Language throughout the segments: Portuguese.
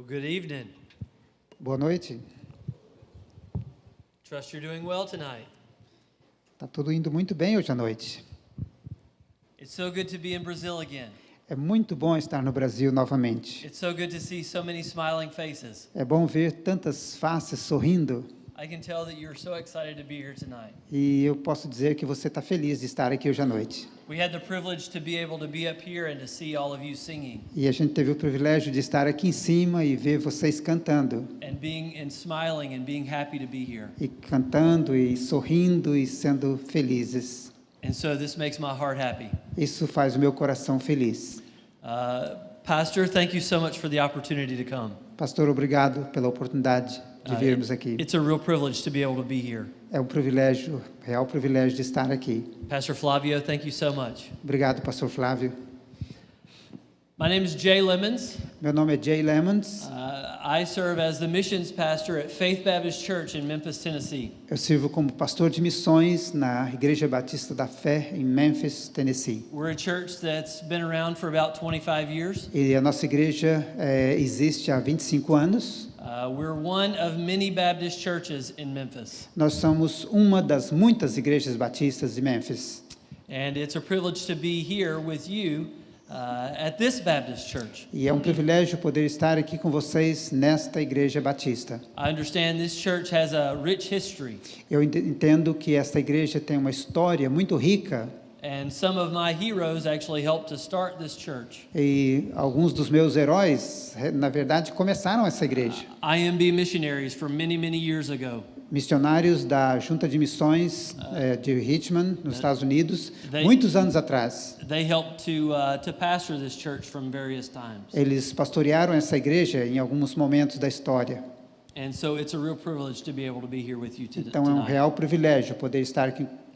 Well, good evening. Boa noite. Trust you're doing well tonight. Tá tudo indo muito bem hoje à noite. It's so good to be in Brazil again. É muito bom estar no Brasil novamente. It's so good to see so many smiling faces. É bom ver tantas faces sorrindo. I can tell that you're so excited to be here tonight. E eu posso dizer que você está feliz de estar aqui hoje à noite. We had the privilege to be able to be up here and to see all of you singing E a gente teve o privilégio de estar aqui em cima e ver vocês cantando. and smiling and being happy to be here. E cantando e sorrindo e sendo felizes. And so this makes my heart happy. Isso faz o meu coração feliz. Pastor, thank you so much for the opportunity to come. Pastor, obrigado pela oportunidade de virmos aqui. It's a real privilege to be able to be here. É um privilégio, real privilégio de estar aqui. Pastor Flavio, thank you so much. Obrigado, Pastor Flávio. My name is Jay Lemons. Meu nome é Jay Lemons. I serve as the missions pastor at Faith Baptist Church in Memphis, Tennessee. Eu sirvo como pastor de missões na Igreja Batista da Fé em Memphis, Tennessee. We're a church that's been around for about 25 years. E a nossa igreja existe há 25 anos. We're one of many Baptist churches in Memphis. Nós somos uma das muitas igrejas batistas de Memphis. And it's a privilege to be here with you at this Baptist church. E é um privilégio poder estar aqui com vocês nesta igreja batista. I understand this church has a rich history. Eu entendo que esta igreja tem uma história muito rica. And some of my heroes actually helped to start this church. E alguns dos meus heróis, na verdade, começaram essa igreja. IMB missionaries from many, many years ago. Missionários da Junta de Missões de Richmond, nos Estados Unidos, muitos anos atrás. They helped to pastor this church from various times. Eles pastorearam essa igreja em alguns momentos da história. And so it's a real privilege to be able to be here with you today. Então é um real privilégio poder estar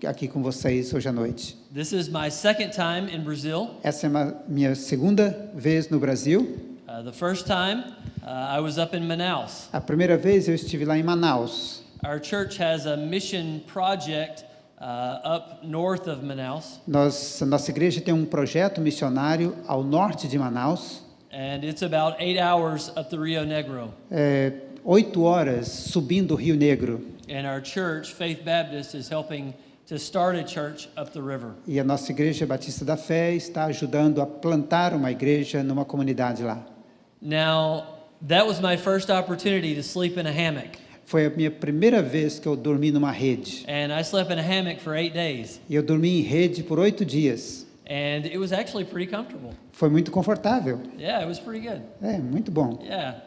aqui com vocês hoje à noite. This is my second time in Brazil. Essa é minha segunda vez no Brasil. The first time I was up in Manaus. A primeira vez eu estive lá em Manaus. Our church has a mission project up north of Manaus. Nossa igreja tem um projeto missionário ao norte de Manaus. And it's about 8 hours up the Rio Negro. 8 horas subindo o Rio Negro. And our church, Faith Baptist, is helping to start a church up the river. E a nossa igreja Batista da Fé está ajudando a plantar uma igreja numa comunidade lá. Now, that was my first opportunity to sleep in a hammock. Foi a minha primeira vez que eu dormi numa rede. And I slept in a hammock for 8 days. E eu dormi em rede por 8 dias. And it was actually pretty comfortable. Foi muito confortável. Yeah, it was pretty good. Muito bom. Yeah.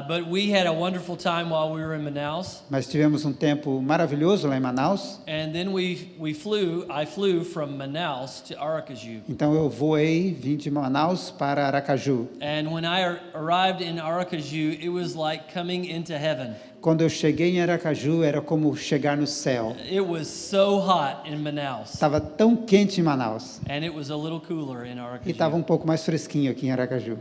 But we had a wonderful time while we were in Manaus. Mas tivemos um tempo maravilhoso lá em Manaus. And then I flew from Manaus to Aracaju. Então eu vim de Manaus para Aracaju. And when I arrived in Aracaju, it was like coming into heaven. Quando eu cheguei em Aracaju, era como chegar no céu. It was so hot in Manaus. Estava tão quente em Manaus. And it was a little cooler in Aracaju. E estava um pouco mais fresquinho aqui em Aracaju.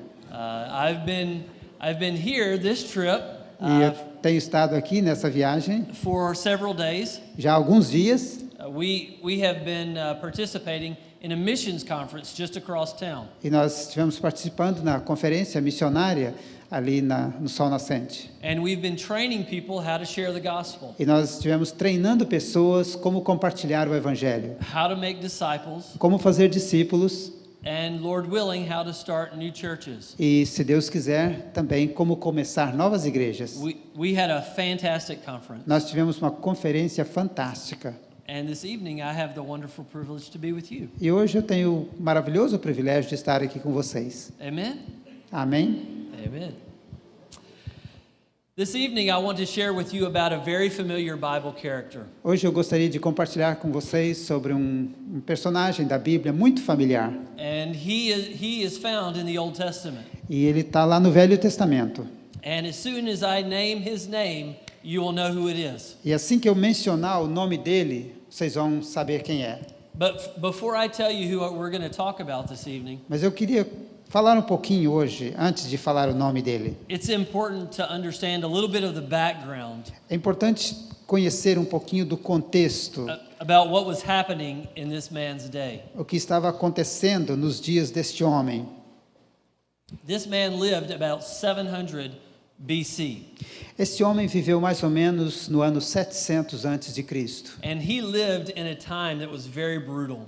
I've been here this trip E eu tenho estado aqui nessa viagem for several days. já há alguns dias. We have been participating in a missions conference just across town. E nós estivemos participando na conferência missionária ali no Sol Nascente. And we've been training people how to share the gospel. E nós estivemos treinando pessoas como compartilhar o evangelho, How to make disciples, como fazer discípulos and Lord willing, how to start new churches. e, se Deus quiser, também como começar novas igrejas. We had a fantastic conference. Nós tivemos uma conferência fantástica. And this evening I have the wonderful privilege to be with you. E hoje eu tenho o maravilhoso privilégio de estar aqui com vocês. Amen. Amém? Amen. This evening I want to share with you about a very familiar Bible character. Hoje eu gostaria de compartilhar com vocês sobre um personagem da Bíblia muito familiar. And he is found in the Old Testament. E ele está lá no Velho Testamento. And as soon as I name his name, you will know who it is. E assim que eu mencionar o nome dele, vocês vão saber quem é. But before I tell you who we're going to talk about this evening, Mas eu queria falar um pouquinho hoje, antes de falar o nome dele. it's important to understand a little bit of the background É importante conhecer um pouquinho do contexto, about what was happening in this man's day. o que estava acontecendo nos dias deste homem. This man lived about 700 BC. Este homem viveu mais ou menos no ano 700 antes de Cristo. And he lived in a time that was very brutal.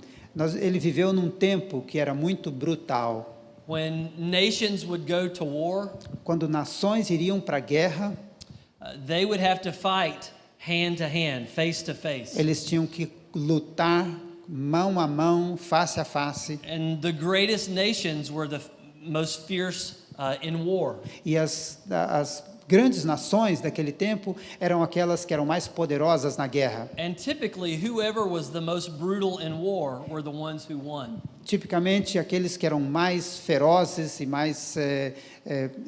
Ele viveu num tempo que era muito brutal. When nations would go to war, Quando nações iriam para a guerra, they would have to fight hand to hand, face to face. eles tinham que lutar mão a mão, face a face. And the greatest nations were the most fierce in war. E as grandes nações daquele tempo eram aquelas que eram mais poderosas na guerra. And typically, whoever was the most brutal in war were the ones who won. Tipicamente, aqueles que eram mais ferozes e mais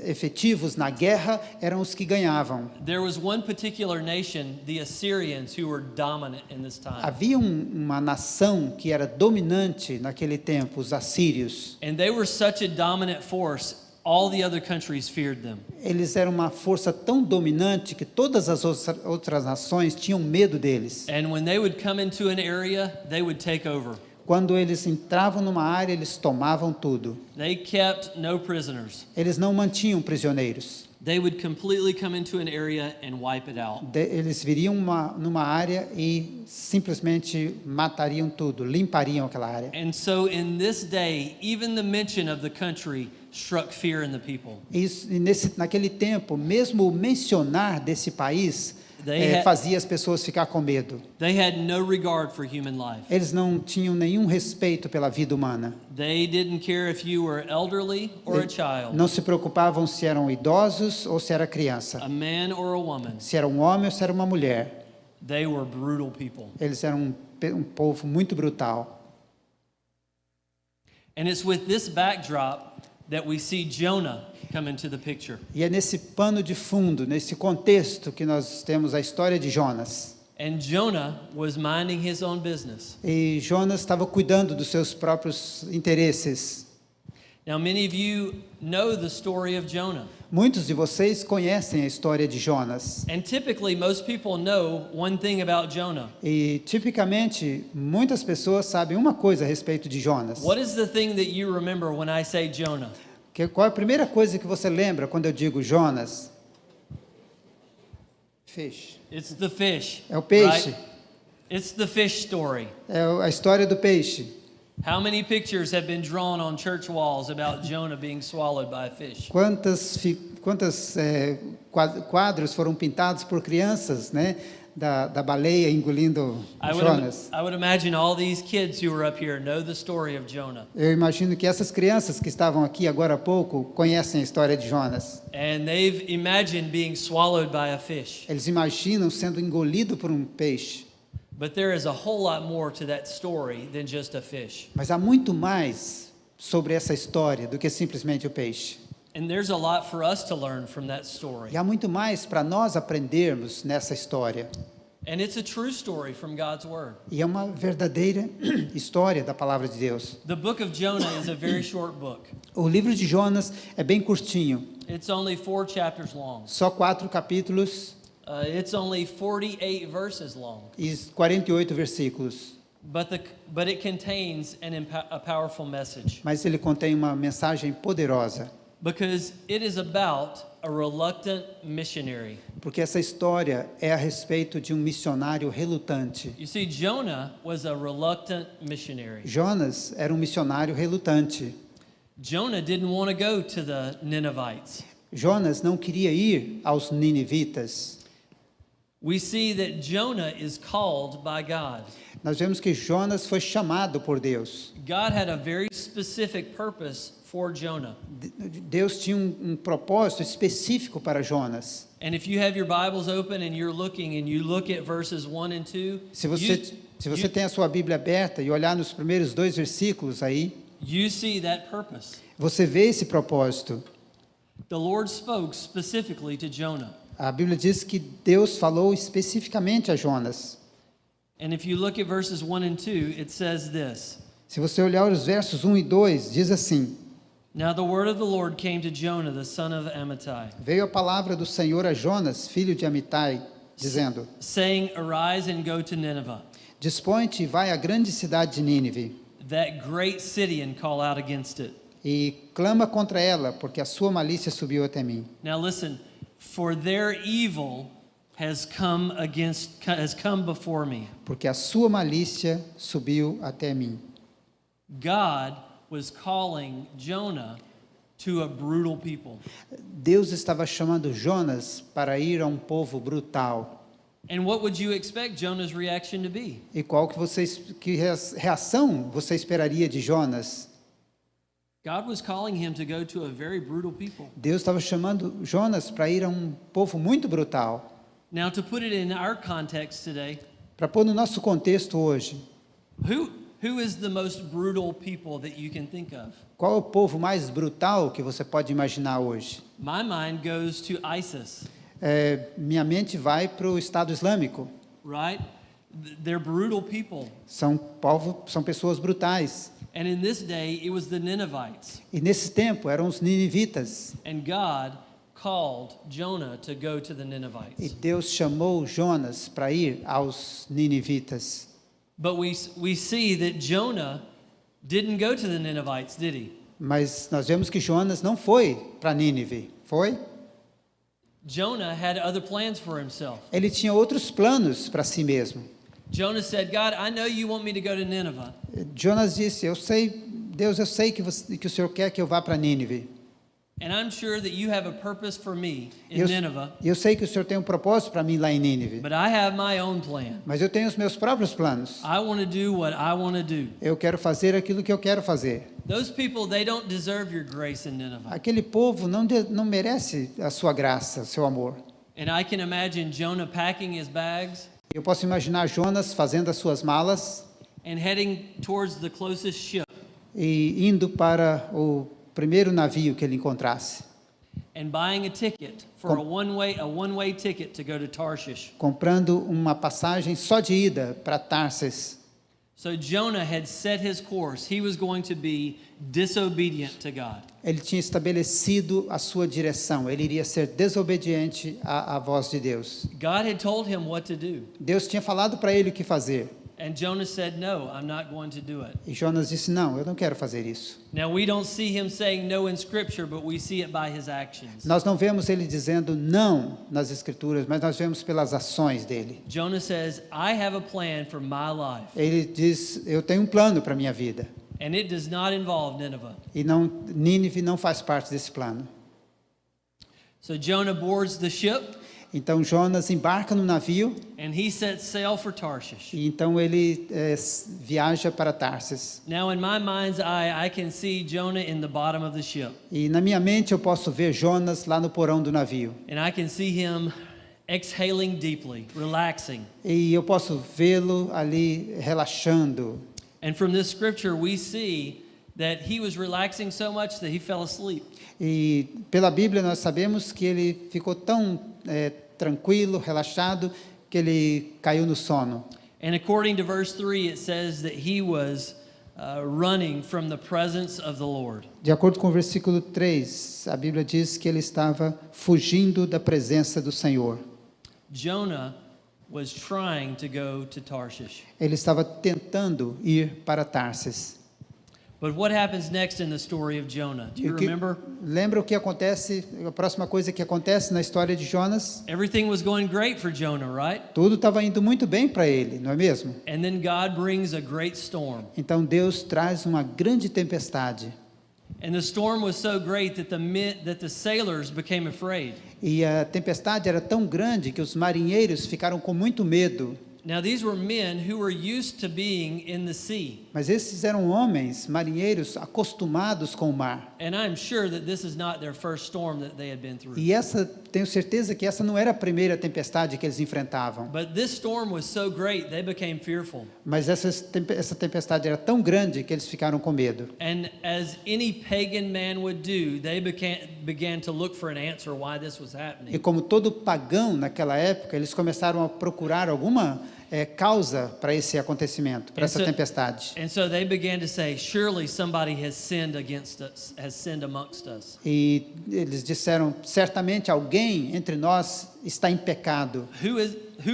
efetivos na guerra eram os que ganhavam. There was one particular nation, the Assyrians, who were dominant in this time. Havia uma nação que era dominante naquele tempo, os assírios. And they were such a dominant force, all the other countries feared them. Eles eram uma força tão dominante que todas as outras nações tinham medo deles. And when they would come into an area, they would take over. Quando eles entravam numa área, eles tomavam tudo. They kept no prisoners. Eles não mantinham prisioneiros. They would completely come into an area and wipe it out. Eles viriam numa área e simplesmente matariam tudo, limpariam aquela área. And so in this day, even the mention of the country struck fear in the people. Naquele tempo, mesmo o mencionar desse país fazia as pessoas ficar com medo. They had no regard for human life. Eles não tinham nenhum respeito pela vida humana. They didn't care if you were elderly or a child, Não se preocupavam se eram idosos ou se era criança, a man or a woman. se era um homem ou se era uma mulher. They were brutal people. Eles eram um povo muito brutal. And it's with this backdrop that we see Jonah come into the picture. E é nesse pano de fundo, nesse contexto, que nós temos a história de Jonas. And Jonah was minding his own business. E Jonas estava cuidando dos seus próprios interesses. Now, many of you know the story of Jonah. Muitos de vocês conhecem a história de Jonas. And typically, most people know one thing about Jonah. E tipicamente, muitas pessoas sabem uma coisa a respeito de Jonas. What is the thing that you remember when I say Jonah? Qual é a primeira coisa que você lembra quando eu digo Jonas? Fish. It's the fish. É o peixe. Right? It's the fish story. É a história do peixe. How many pictures have been drawn on church walls about Jonah being swallowed by a fish? Quantos quadros foram pintados por crianças, né, da baleia engolindo Jonas? I would imagine all these kids who are up here know the story of Jonah. Eu imagino que essas crianças que estavam aqui agora há pouco conhecem a história de Jonas. And they've imagined being swallowed by a fish. Eles imaginam sendo engolido por um peixe. But there is a whole lot more to that story than just a fish. Mas há muito mais sobre essa história do que simplesmente o peixe. And there's a lot for us to learn from that story. E há muito mais para nós aprendermos nessa história. And it's a true story from God's word. E é uma verdadeira história da palavra de Deus. The book of Jonah is a very short book. O livro de Jonas é bem curtinho, It's only 4 chapters long. só 4 capítulos It's only 48 verses long. e 48 versículos. But it contains a powerful message. Mas ele contém uma mensagem poderosa. Because it is about a reluctant missionary. Porque essa história é a respeito de um missionário relutante. You see, Jonah was a reluctant missionary. Jonas era um missionário relutante. Jonah didn't want to go to the Ninevites. Jonas não queria ir aos ninivitas. We see that Jonah is called by God. Nós vemos que Jonas foi chamado por Deus. God had a very specific purpose for Jonah. Deus tinha um propósito específico para Jonas. And if you have your Bibles open and you're looking and you look at verses 1 and 2, Se você tem a sua Bíblia aberta e olhar nos primeiros 2 versículos aí, you see that purpose. você vê esse propósito. The Lord spoke specifically to Jonah. A Bíblia diz que Deus falou especificamente a Jonas. And if you look at verses 1 and 2, it says this. Se você olhar os versos 1 e 2, diz assim: Now the word of the Lord came to Jonah, the son of Amittai, Veio a palavra do Senhor a Jonas, filho de Amitai, dizendo: saying, Arise and go to Nineveh, Dispõe-te e vai à grande cidade de Nínive, that great city, and call out against it, e clama contra ela, porque a sua malícia subiu até mim. Now listen, for their evil has come before me. Porque a sua malícia subiu até mim. God was calling Jonah to a brutal people. Deus estava chamando Jonas para ir a um povo brutal. And what would you expect Jonah's reaction to be? E que reação você esperaria de Jonas? God was calling him to go to a very brutal people. Deus estava chamando Jonas para ir a um povo muito brutal. Now, to put it in our context today, Para pôr no nosso contexto hoje, who is the most brutal people that you can think of? qual é o povo mais brutal que você pode imaginar hoje? My mind goes to ISIS, Minha mente vai para o Estado Islâmico. right? They're brutal people. São pessoas brutais. And in this day, it was the Ninevites. E nesse tempo eram os ninivitas. And God called Jonah to go to the E Ninevites. Deus chamou Jonas para ir aos ninivitas. But we see that Jonah didn't go to the Ninevites, did he? Mas nós vemos que Jonas não foi para Nínive, foi? Jonah had other plans for himself. Ele tinha outros planos para si mesmo. Jonah said, God, I know you want me to go to Nineveh. Jonas disse, Deus, eu sei que o Senhor quer que eu vá para Nínive. And I'm sure that you have a purpose for me in Eu, Nineveh, eu sei que o Senhor tem um propósito para mim lá em Nínive. but I have my own plan. Mas eu tenho os meus próprios planos. I want to do what I want to do. Eu quero fazer aquilo que eu quero fazer. Those people, they don't deserve your grace in Nineveh. Aquele povo não merece a sua graça, o seu amor. And I can imagine Jonah packing his bags Eu posso imaginar Jonas fazendo as suas malas and heading towards the closest ship e indo para o primeiro navio que ele encontrasse, and buying a ticket for a one-way ticket to go to Tarshish. comprando uma passagem só de ida para Tarsis. So Jonah had set his course. He was going to be disobedient to God. Ele tinha estabelecido a sua direção, ele iria ser desobediente à voz de Deus. God had told him what to do. Deus tinha falado para ele o que fazer. And Jonah said, no, I'm not going to do it. E Jonas disse, não, eu não quero fazer isso. Now, we don't see him saying no in Scripture, but we see it by his actions. Nós não vemos ele dizendo não nas Escrituras, mas nós vemos pelas ações dele. Jonah says, I have a plan for my life, Ele diz, eu tenho um plano para a minha vida. and it does not involve Nineveh. E Nínive não faz parte desse plano. So Jonah boards the ship, Então Jonas embarca no navio and he sets sail for Tarshish. e então ele viaja para Tarsis. Now, in my mind's eye, I can see Jonah in the bottom of the ship, E na minha mente eu posso ver Jonas lá no porão do navio. and I can see him exhaling deeply, relaxing. E eu posso vê-lo ali relaxando. And from this scripture, we see that he was relaxing so much that he fell asleep. E pela Bíblia nós sabemos que ele ficou tão tranquilo, relaxado, que ele caiu no sono. And according to verse 3, it says that he was running from the presence of the Lord. De acordo com o versículo 3, a Bíblia diz que ele estava fugindo da presença do Senhor. Jonah was trying to go to Tarshish. Ele estava tentando ir para Tarsis. But what happens next in the story of Jonah? Do you remember? Lembra o que acontece, a próxima coisa que acontece na história de Jonas? Everything was going great for Jonah, right? Tudo estava indo muito bem para ele, não é mesmo? And then God brings a great storm. Então Deus traz uma grande tempestade. And the storm was so great that the sailors became afraid. E a tempestade era tão grande que os marinheiros ficaram com muito medo. Now, these were men who were used to being in the sea. Mas esses eram homens, marinheiros, acostumados com o mar. And I'm sure that this is not their first storm that they had been through. E tenho certeza que essa não era a primeira tempestade que eles enfrentavam. But this storm was so great, they became fearful. Mas essa tempestade era tão grande que eles ficaram com medo. And as any pagan man would do, they began to look for an answer why this was happening. E como todo pagão naquela época, eles começaram a procurar alguma causa para esse acontecimento, para essa tempestade. And so they began to say, surely somebody has sinned against us, has sinned amongst us. E eles disseram, certamente alguém entre nós está em pecado? Who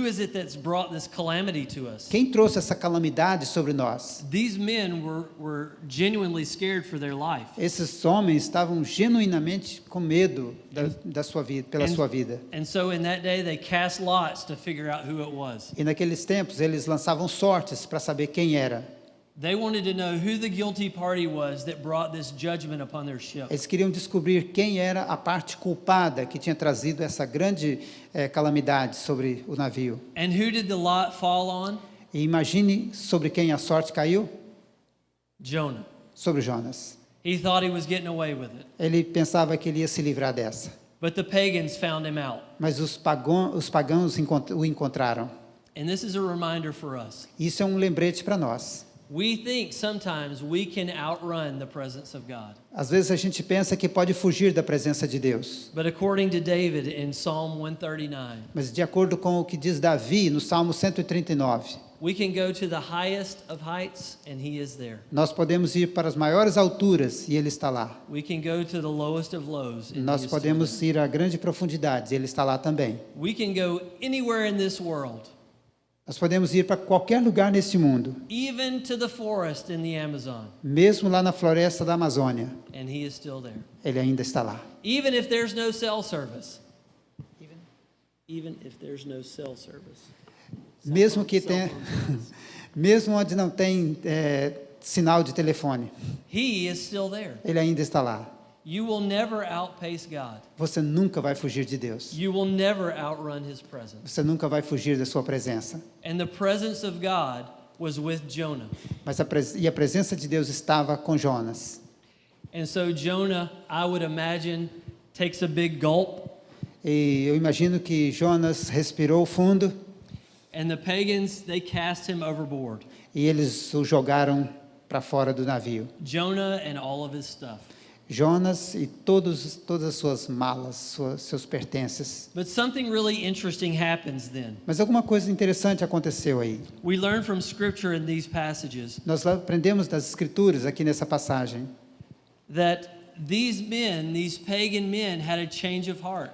is it that's brought this calamity to us? Quem trouxe essa calamidade sobre nós? These men were genuinely scared for their life. Esses homens estavam genuinamente com medo da sua vida, pela sua vida. And so in that day they cast lots to figure out who it was. E naqueles tempos eles lançavam sortes para saber quem era. They wanted to know who the guilty party was that brought this judgment upon their ship. Eles queriam descobrir quem era a parte culpada que tinha trazido essa grande calamidade sobre o navio. And who did the lot fall on? E imagine sobre quem a sorte caiu? Jonah. Sobre Jonas. He thought he was getting away with it. Ele pensava que ele ia se livrar dessa. But the pagans found him out. Mas os pagãos o encontraram. And this is a reminder for us. Isso é um lembrete para nós. We think sometimes we can outrun the presence of God. Às vezes a gente pensa que pode fugir da presença de Deus. But according to David in Psalm 139, Mas de acordo com o que diz Davi no Salmo 139, we can go to the highest of heights and he is there. nós podemos ir para as maiores alturas e ele está lá. We can go to the lowest of lows and he Nós is still podemos ir a grande profundidade e ele está lá também. there. We can go anywhere in this world, Nós podemos ir para qualquer lugar neste mundo, even to the forest in the Amazon, mesmo lá na floresta da Amazônia, and he is still there. ele ainda está lá. Even if there's no cell service. Even if there's no cell service. Mesmo que tenha, mesmo onde não tem sinal de telefone, He is still there. ele ainda está lá. You will never outpace God. Você nunca vai fugir de Deus. You will never outrun his presence. Você nunca vai fugir da sua presença. And the presence of God was with Jonah. Mas a presença de Deus estava com Jonas. And so Jonah, I would imagine, takes a big gulp, E eu imagino que Jonas respirou fundo and the pagans, they cast him overboard. e eles o jogaram para fora do navio. Jonah and all of his stuff. Jonas e todas as suas malas, seus pertences. But something really interesting happens then. Mas alguma coisa interessante aconteceu aí. We learn from Scripture in these passages Nós aprendemos das Escrituras aqui nessa passagem. that these men, these pagan men, had a change of heart.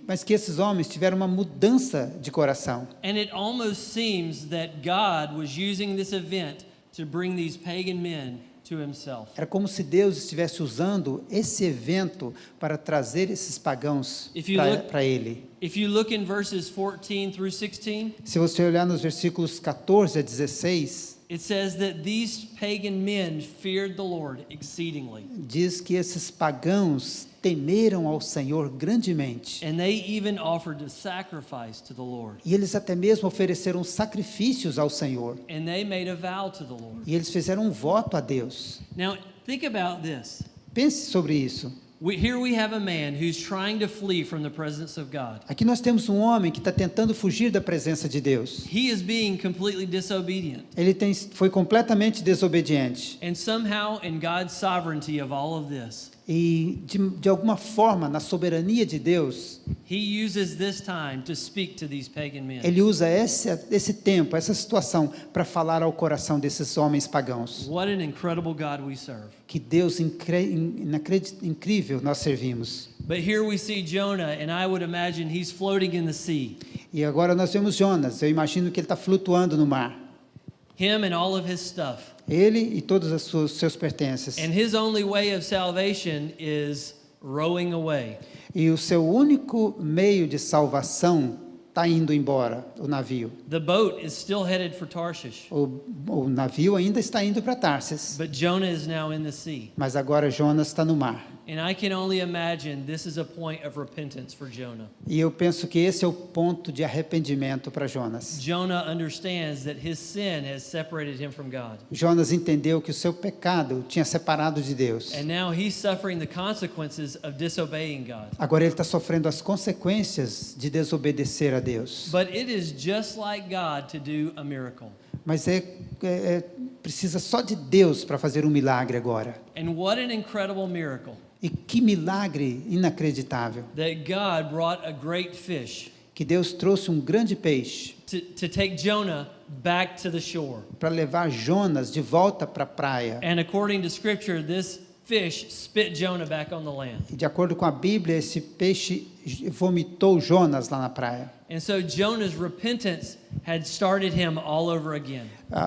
Mas que esses homens tiveram uma mudança de coração. And it almost seems that God was using this event to bring these pagan men to himself. Era como se Deus estivesse usando esse evento para trazer esses pagãos If you look- para Ele. If you look in verses 14 through 16, Se você olhar nos versículos 14 a 16, it says that these pagan men feared the Lord exceedingly. diz que esses pagãos temeram ao Senhor grandemente. And they even offered a sacrifice to the Lord. E eles até mesmo ofereceram sacrifícios ao Senhor. And they made a vow to the Lord. E eles fizeram um voto a Deus. Now, think about this. Pense sobre isso. Here we have a man who's trying to flee from the presence of God. Aqui nós temos um homem que está tentando fugir da presença de Deus. He is being completely disobedient. Ele foi completamente desobediente. And somehow, in God's sovereignty of all of this, E de alguma forma, na soberania de Deus, he uses this time to speak to these pagan men. ele usa esse tempo, essa situação, para falar ao coração desses homens pagãos. What an incredible God we serve. Que Deus incrível nós servimos. But here we see Jonah, and I would imagine he's floating in the sea. E agora nós vemos Jonas. Eu imagino que ele está flutuando no mar. Him and all of his stuff. Ele e todos os seus pertences. And his only way of salvation is rowing away. E o seu único meio de salvação está indo embora, o navio. The boat is still headed for Tarshish, O navio ainda está indo para Tarsis. but Jonah is now in the sea. Mas agora Jonas está no mar. And I can only imagine this is a point of repentance for Jonah. E eu penso que esse é o ponto de arrependimento para Jonas. Jonah understands that his sin has separated him from God. Jonas entendeu que o seu pecado tinha separado de Deus. And now he's suffering the consequences of disobeying God. Agora ele está sofrendo as consequências de desobedecer a Deus. But it is just like God to do a miracle. Mas precisa só de Deus para fazer um milagre agora. And what an incredible miracle E que milagre inacreditável. that God brought a great fish Que Deus trouxe um grande peixe to take Jonah back to the shore. para levar Jonas de volta para a praia. And according to scripture, this fish spit Jonah back on the land. E de acordo com a Bíblia, esse peixe vomitou Jonas lá na praia. And so Jonah's repentance had started him all over again.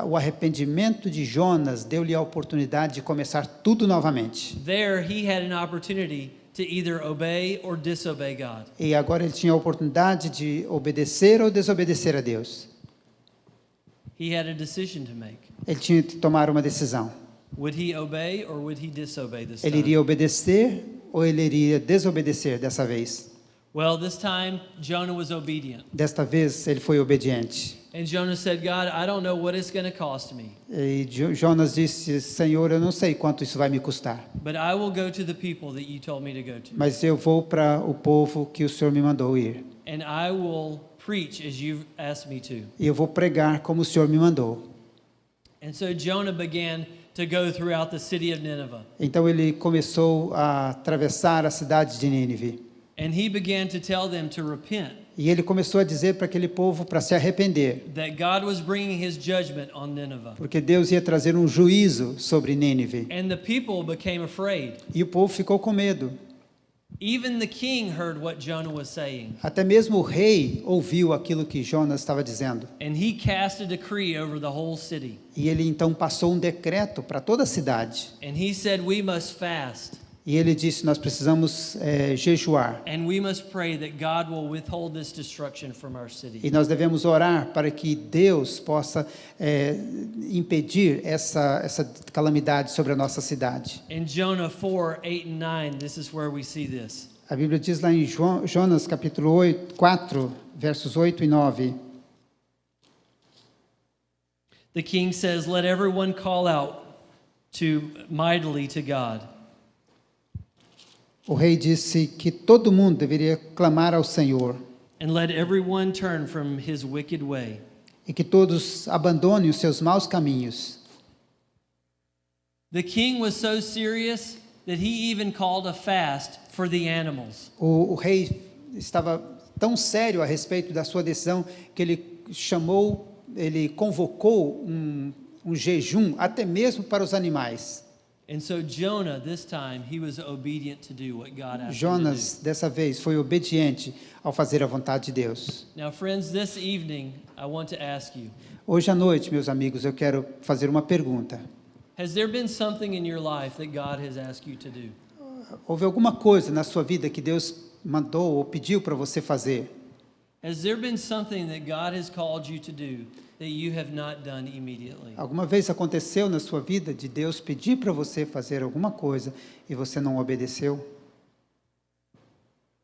O arrependimento de Jonas deu-lhe a oportunidade de começar tudo novamente. There he had an opportunity to either obey or disobey God. E agora ele tinha a oportunidade de obedecer ou desobedecer a Deus. He had a decision to make. Ele tinha que tomar uma decisão. Would he obey or would he disobey this Ele time? iria obedecer ou ele iria desobedecer dessa vez? Well, this time Jonah was obedient. Desta vez ele foi obediente. And Jonah said, God, I don't know what it's going to cost me, E Jonas disse: Senhor, eu não sei quanto isso vai me custar, but I will go to the people that you told me to go to. mas eu vou para o povo que o Senhor me mandou ir. And I will preach as you've asked me to. E eu vou pregar como o Senhor me mandou. And so Jonah began to go throughout the city of Nineveh. Então ele começou a atravessar a cidade de Nínive. And he began to tell them to repent, E ele começou a dizer para aquele povo para se arrepender, that God was bringing his judgment on Nineveh. porque Deus ia trazer um juízo sobre Nínive. And the people became afraid. E o povo ficou com medo. Even the king heard what Jonah was saying. Até mesmo o rei ouviu aquilo que Jonas estava dizendo. And he cast a decree over the whole city. E ele então passou um decreto para toda a cidade. And he said, we must fast. E ele disse: nós precisamos jejuar. And we must pray that God will withhold this destruction from our city. E nós devemos orar para que Deus possa impedir essa calamidade sobre a nossa cidade. In Jonah 4, 8 and 9, this is where we see this. A Bíblia diz lá em Jonas capítulo 4, versos 8 e 9. The king says, let everyone call out mightily to God. O rei disse que todo mundo deveria clamar ao Senhor And let everyone turn from his wicked way. e que todos abandonem os seus maus caminhos. The king was so serious that he even called a fast for the animals. O rei estava tão sério a respeito da sua decisão que ele convocou um jejum até mesmo para os animais. And so Jonah, this time, he was obedient to do what God asked him to Jonas, dessa vez, foi obediente ao fazer a vontade de Deus. do. Now, friends, this evening, I want to ask you, Hoje à noite, meus amigos, eu quero fazer uma pergunta. has there been something in your life that God has asked you to do? Houve alguma coisa na sua vida que Deus mandou ou pediu para você fazer? Has there been something that God has called you to do that you have not done immediately? Alguma vez aconteceu na sua vida de Deus pedir para você fazer alguma coisa e você não obedeceu?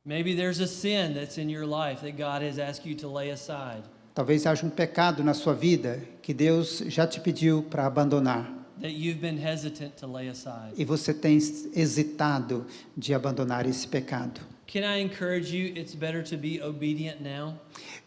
Maybe there's a sin that's in your life that God has asked you to lay aside, Talvez haja um pecado na sua vida que Deus já te pediu para abandonar that you've been hesitant to lay aside. e você tem hesitado de abandonar esse pecado. Can I encourage you, it's better to be obedient now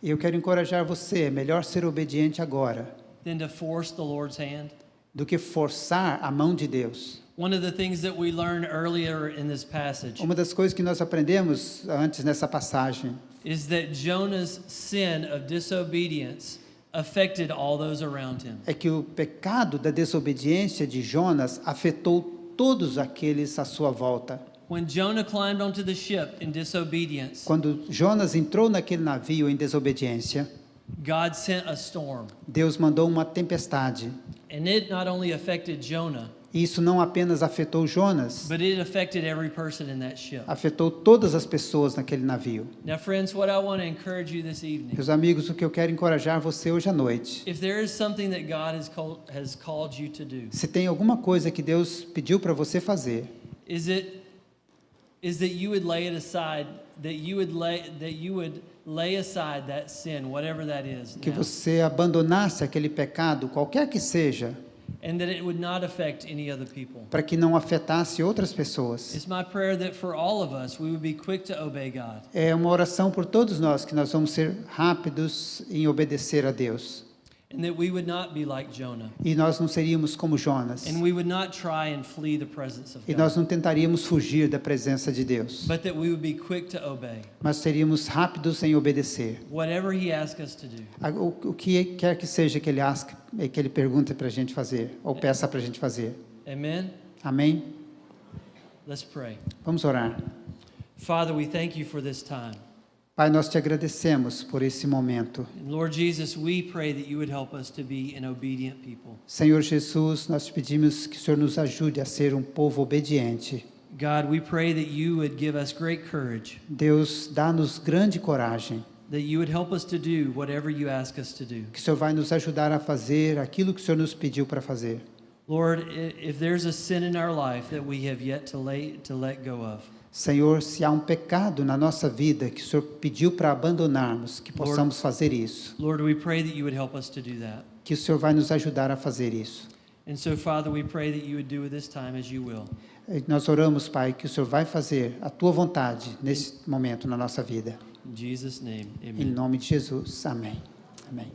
E eu quero encorajar você, é melhor ser obediente agora than to force the Lord's hand? do que forçar a mão de Deus. One of the things that we learned earlier in this passage Uma das coisas que nós aprendemos antes nessa passagem is that Jonah's sin of disobedience affected all those around him. é que o pecado da desobediência de Jonas afetou todos aqueles à sua volta. When Jonah climbed onto the ship in disobedience, Quando Jonas entrou naquele navio em desobediência, God sent a storm. Deus mandou uma tempestade. And it not only affected Jonah, E isso não apenas afetou Jonas, but it affected every person in that ship. afetou todas as pessoas naquele navio. Now, friends, what I want to encourage you this evening, Meus amigos, o que eu quero encorajar você hoje à noite, if there is something that God has called you to do, se tem alguma coisa que Deus pediu para você fazer, is that you would lay it aside, that you would lay aside that sin, whatever that is, que now, você abandonasse aquele pecado, qualquer que seja, and that it would not affect any other people. para que não afetasse outras pessoas. It's my prayer that for all of us, we would be quick to obey God. É uma oração por todos nós, que nós vamos ser rápidos em obedecer a Deus. And that we would not be like Jonah. E nós não seríamos como Jonas. And we would not try and flee the presence of E nós God. não tentaríamos fugir da presença de Deus. But that we would be quick to obey. Mas seríamos rápidos em obedecer. Whatever He asks us to do. O que quer que seja que Ele pergunte para a gente fazer, ou peça para a gente fazer. Amen? Amém? Let's pray. Vamos orar. Father, we thank you for this time. Pai, nós te agradecemos por esse momento. And Lord Jesus, we pray that you would help us to be an obedient people. Senhor Jesus, nós te pedimos que o Senhor nos ajude a ser um povo obediente. God, we pray that you would give us great courage, Deus, dá-nos grande coragem, that you would help us to do whatever you ask us to do. que o Senhor vai nos ajudar a fazer aquilo que o Senhor nos pediu para fazer. Lord, if there's a sin in our life that we have yet to let go of, Senhor, se há um pecado na nossa vida que o Senhor pediu para abandonarmos, que possamos fazer isso. Lord, we pray that you would help us to do that. Que o Senhor vai nos ajudar a fazer isso. And so, Father, we pray that you would do with this time as you will. E nós oramos, Pai, que o Senhor vai fazer a Tua vontade nesse momento na nossa vida. In Jesus' name, Em amen. nome de Jesus. Amém. Amém.